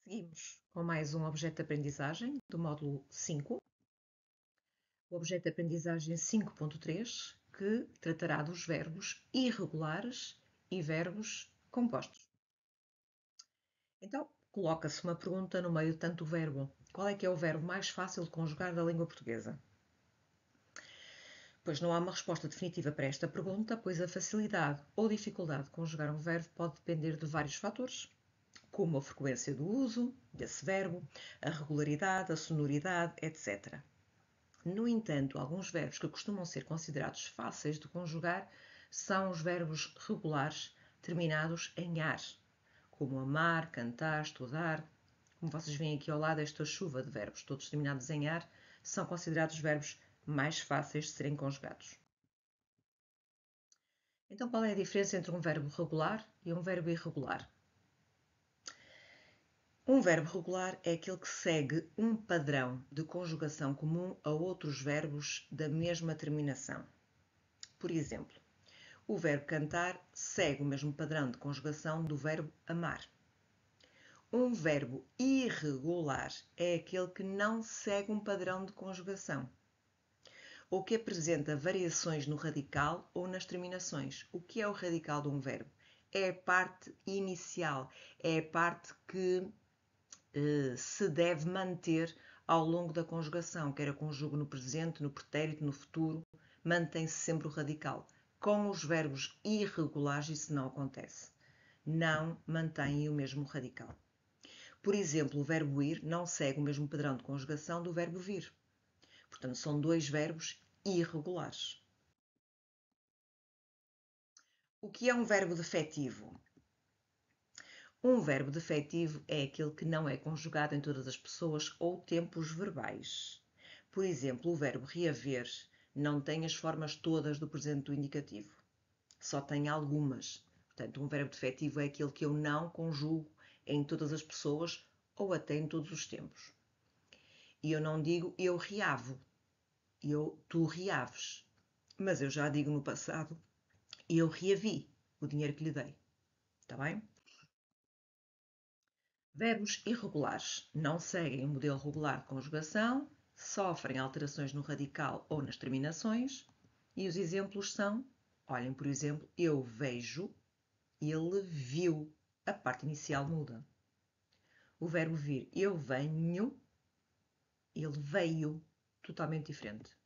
Seguimos com mais um objeto de aprendizagem do módulo 5, o objeto de aprendizagem 5.3, que tratará dos verbos irregulares e verbos compostos. Então, coloca-se uma pergunta no meio de tanto verbo. Qual é que é o verbo mais fácil de conjugar da língua portuguesa? Pois não há uma resposta definitiva para esta pergunta, pois a facilidade ou dificuldade de conjugar um verbo pode depender de vários fatores, como a frequência do uso desse verbo, a regularidade, a sonoridade, etc. No entanto, alguns verbos que costumam ser considerados fáceis de conjugar são os verbos regulares terminados em ar, como amar, cantar, estudar. Como vocês veem aqui ao lado, esta chuva de verbos, todos terminados em ar, são considerados verbos mais fáceis de serem conjugados. Então, qual é a diferença entre um verbo regular e um verbo irregular? Um verbo regular é aquele que segue um padrão de conjugação comum a outros verbos da mesma terminação. Por exemplo, o verbo cantar segue o mesmo padrão de conjugação do verbo amar. Um verbo irregular é aquele que não segue um padrão de conjugação, ou que apresenta variações no radical ou nas terminações. O que é o radical de um verbo? É a parte inicial, é a parte que se deve manter ao longo da conjugação, quer a conjugo no presente, no pretérito, no futuro, mantém-se sempre o radical. Com os verbos irregulares isso não acontece. Não mantêm o mesmo radical. Por exemplo, o verbo ir não segue o mesmo padrão de conjugação do verbo vir. Portanto, são dois verbos irregulares. O que é um verbo defetivo? Um verbo defetivo é aquele que não é conjugado em todas as pessoas ou tempos verbais. Por exemplo, o verbo reaver não tem as formas todas do presente do indicativo. Só tem algumas. Portanto, um verbo defetivo é aquele que eu não conjugo em todas as pessoas ou até em todos os tempos. E eu não digo eu reavo, tu reaves. Mas eu já digo no passado eu reavi o dinheiro que lhe dei. Está bem? Verbos irregulares não seguem o modelo regular de conjugação, sofrem alterações no radical ou nas terminações, e os exemplos são, olhem, por exemplo, eu vejo, ele viu, a parte inicial muda. O verbo vir, eu venho, ele veio, totalmente diferente.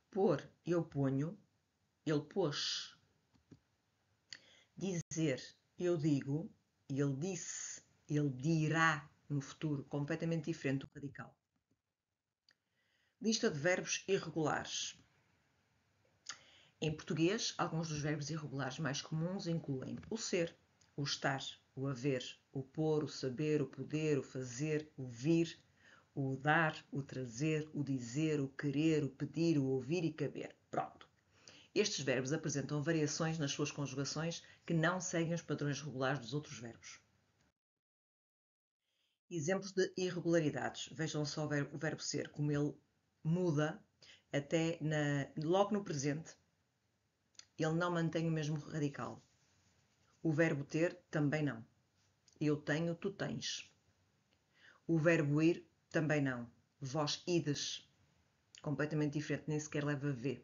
Pôr, eu ponho, ele pôs. Dizer, eu digo, ele disse, ele dirá no futuro, completamente diferente do radical. Lista de verbos irregulares. Em português, alguns dos verbos irregulares mais comuns incluem o ser, o estar, o haver, o pôr, o saber, o poder, o fazer, o vir, o dar, o trazer, o dizer, o querer, o pedir, o ouvir e caber. Pronto. Estes verbos apresentam variações nas suas conjugações que não seguem os padrões regulares dos outros verbos. Exemplos de irregularidades. Vejam só o verbo ser, como ele muda até logo no presente. Ele não mantém o mesmo radical. O verbo ter também não. Eu tenho, tu tens. O verbo ir também não. Vós ides. Completamente diferente, nem sequer leva V.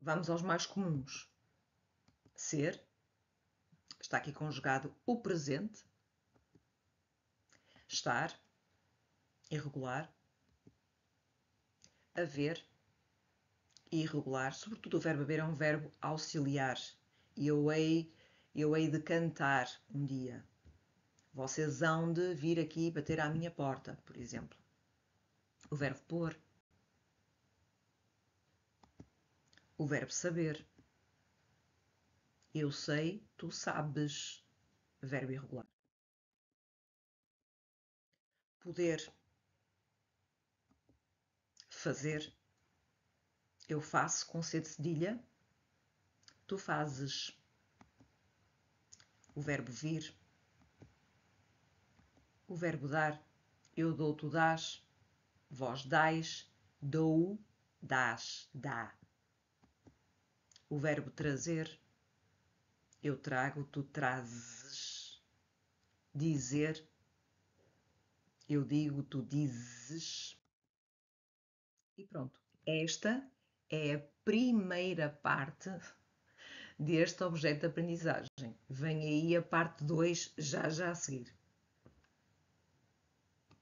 Vamos aos mais comuns. Ser. Está aqui conjugado o presente. Estar. Irregular. Haver. Irregular. Sobretudo o verbo haver é um verbo auxiliar. E eu hei de cantar um dia. Vocês hão de vir aqui bater à minha porta, por exemplo. O verbo pôr. O verbo saber. Eu sei, tu sabes. Verbo irregular. Poder. Fazer. Eu faço com C de cedilha. Tu fazes. O verbo vir. O verbo dar. Eu dou, tu dás. Vós dais. Dou, dás, dá. O verbo trazer. eu trago, tu trazes. Dizer, eu digo, tu dizes. E pronto. Esta é a primeira parte deste objeto de aprendizagem. Vem aí a parte 2 já a seguir.